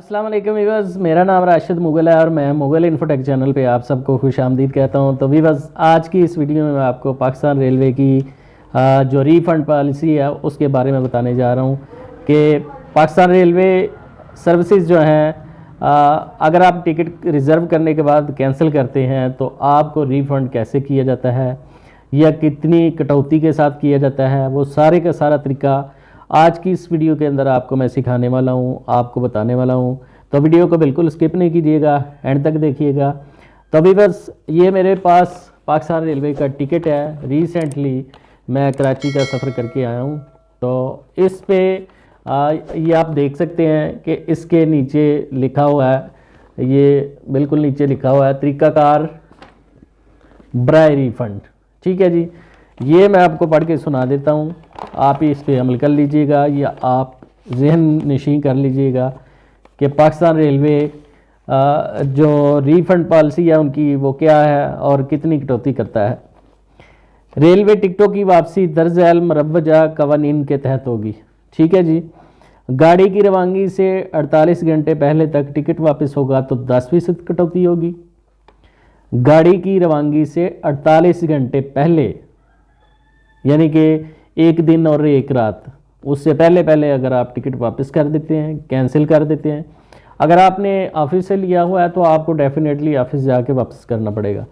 अस्सलाम वालेकुम वीवर्स, मेरा नाम राशिद मुगल है और मैं मुगल इन्फोटेक चैनल पे आप सबको खुश आमदीद कहता हूं। तो वीवर्स, आज की इस वीडियो में मैं आपको पाकिस्तान रेलवे की जो रीफ़ंड पॉलिसी है उसके बारे में बताने जा रहा हूं कि पाकिस्तान रेलवे सर्विसेज जो हैं अगर आप टिकट रिज़र्व करने के बाद कैंसिल करते हैं तो आपको रीफ़ंड कैसे किया जाता है या कितनी कटौती के साथ किया जाता है, वो सारे का सारा तरीका आज की इस वीडियो के अंदर आपको मैं सिखाने वाला हूँ, आपको बताने वाला हूँ। तो वीडियो को बिल्कुल स्किप नहीं कीजिएगा, एंड तक देखिएगा। तो अभी बस ये मेरे पास पाकिस्तान रेलवे का टिकट है। रिसेंटली मैं कराची का सफ़र करके आया हूँ। तो इस पे ये आप देख सकते हैं कि इसके नीचे लिखा हुआ है, ये बिल्कुल नीचे लिखा हुआ है तरीक़ाकार बराए रीफ़ंड। ठीक है जी, ये मैं आपको पढ़ के सुना देता हूँ, आप इस पे अमल कर लीजिएगा या आप जहन नशीं कर लीजिएगा कि पाकिस्तान रेलवे जो रीफ़ंड पॉलिसी है उनकी वो क्या है और कितनी कटौती करता है। रेलवे टिकटों की वापसी दर्ज झैल मरवजा कवानीन के तहत होगी। ठीक है जी, गाड़ी की रवानगी से 48 घंटे पहले तक टिकट वापस होगा तो 10% कटौती होगी। गाड़ी की रवानगी से 48 घंटे पहले यानी कि एक दिन और एक रात, उससे पहले अगर आप टिकट वापस कर देते हैं, कैंसिल कर देते हैं, अगर आपने ऑफिस से लिया हुआ है तो आपको डेफिनेटली ऑफिस जाके वापस करना पड़ेगा।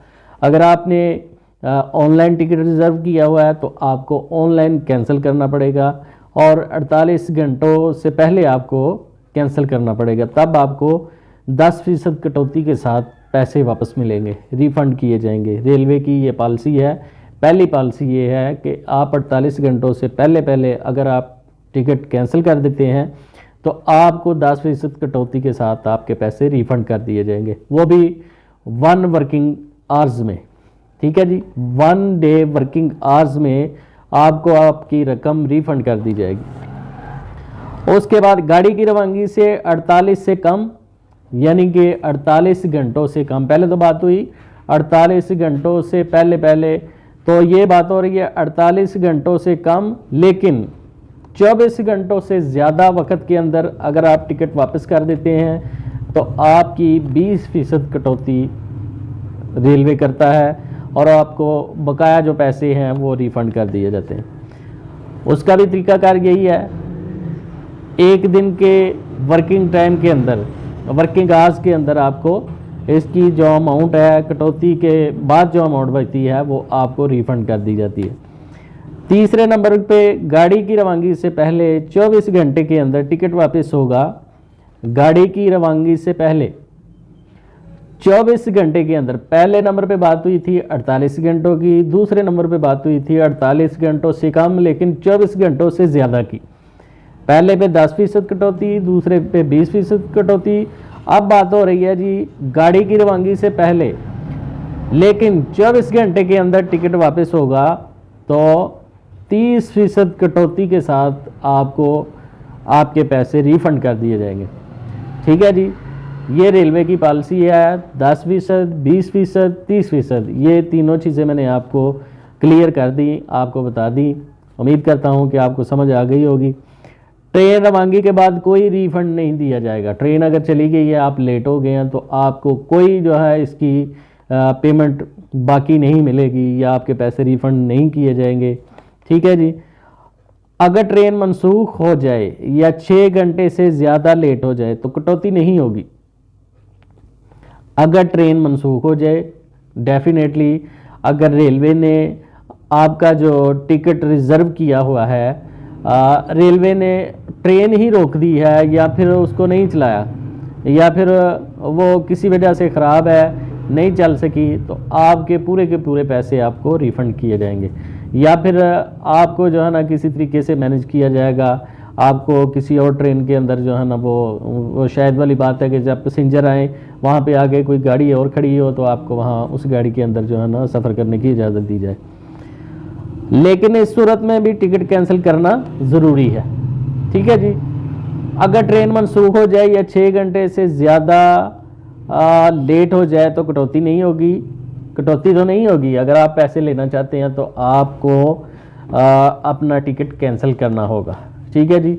अगर आपने ऑनलाइन टिकट रिज़र्व किया हुआ है तो आपको ऑनलाइन कैंसिल करना पड़ेगा और 48 घंटों से पहले आपको कैंसिल करना पड़ेगा, तब आपको 10% कटौती के साथ पैसे वापस मिलेंगे, रिफ़ंड किए जाएंगे। रेलवे की ये पॉलिसी है। पहली पॉलिसी ये है कि आप 48 घंटों से पहले अगर आप टिकट कैंसिल कर देते हैं तो आपको 10% कटौती के साथ आपके पैसे रिफ़ंड कर दिए जाएंगे, वो भी 1 वर्किंग आवर्स में। ठीक है जी, 1 डे वर्किंग आवर्स में आपको आपकी रकम रिफ़ंड कर दी जाएगी। उसके बाद गाड़ी की रवानगी से 48 से कम यानी कि 48 घंटों से कम, पहले तो बात हुई 48 घंटों से पहले, तो ये बात हो रही है 48 घंटों से कम, लेकिन 24 घंटों से ज़्यादा वक्त के अंदर अगर आप टिकट वापस कर देते हैं तो आपकी 20% कटौती रेलवे करता है और आपको बकाया जो पैसे हैं वो रिफ़ंड कर दिए जाते हैं। उसका भी तरीक़ाकार यही है, एक दिन के वर्किंग टाइम के अंदर, वर्किंग आवर्स के अंदर आपको इसकी जो अमाउंट है, कटौती के बाद जो अमाउंट बचती है वो आपको रिफ़ंड कर दी जाती है। तीसरे नंबर पे गाड़ी की रवानगी से पहले 24 घंटे के अंदर टिकट वापस होगा। गाड़ी की रवानगी से पहले 24 घंटे के अंदर, पहले नंबर पे बात हुई थी 48 घंटों की, दूसरे नंबर पे बात हुई थी 48 घंटों से कम लेकिन 24 घंटों से ज़्यादा की। पहले पे 10% कटौती, दूसरे पे 20% कटौती। अब बात हो रही है जी गाड़ी की रवानगी से पहले, लेकिन 24 घंटे के अंदर टिकट वापस होगा तो 30% कटौती के साथ आपको आपके पैसे रिफ़ंड कर दिए जाएंगे। ठीक है जी, ये रेलवे की पॉलिसी है। 10%, 20%, 30%, ये तीनों चीज़ें मैंने आपको क्लियर कर दी, आपको बता दी। उम्मीद करता हूँ कि आपको समझ आ गई होगी। ट्रेन रवानगी के बाद कोई रिफ़ंड नहीं दिया जाएगा। ट्रेन अगर चली गई है, आप लेट हो गए हैं तो आपको कोई जो है इसकी पेमेंट बाकी नहीं मिलेगी या आपके पैसे रिफ़ंड नहीं किए जाएंगे। ठीक है जी, अगर ट्रेन मनसूख हो जाए या 6 घंटे से ज़्यादा लेट हो जाए तो कटौती नहीं होगी। अगर ट्रेन मनसूख हो जाए, डेफिनेटली अगर रेलवे ने आपका जो टिकट रिज़र्व किया हुआ है, रेलवे ने ट्रेन ही रोक दी है या फिर उसको नहीं चलाया या फिर वो किसी वजह से ख़राब है, नहीं चल सकी, तो आपके पूरे के पूरे पैसे आपको रिफ़ंड किए जाएंगे। या फिर आपको जो है ना किसी तरीके से मैनेज किया जाएगा, आपको किसी और ट्रेन के अंदर जो है ना वो शायद वाली बात है कि जब पैसेंजर आए वहाँ पे आगे कोई गाड़ी और खड़ी हो तो आपको वहाँ उस गाड़ी के अंदर जो है ना सफ़र करने की इजाज़त दी जाए। लेकिन इस सूरत में भी टिकट कैंसिल करना ज़रूरी है। ठीक है जी, अगर ट्रेन मनसूख हो जाए या 6 घंटे से ज़्यादा लेट हो जाए तो कटौती नहीं होगी। कटौती तो नहीं होगी, अगर आप पैसे लेना चाहते हैं तो आपको अपना टिकट कैंसिल करना होगा। ठीक है जी,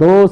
2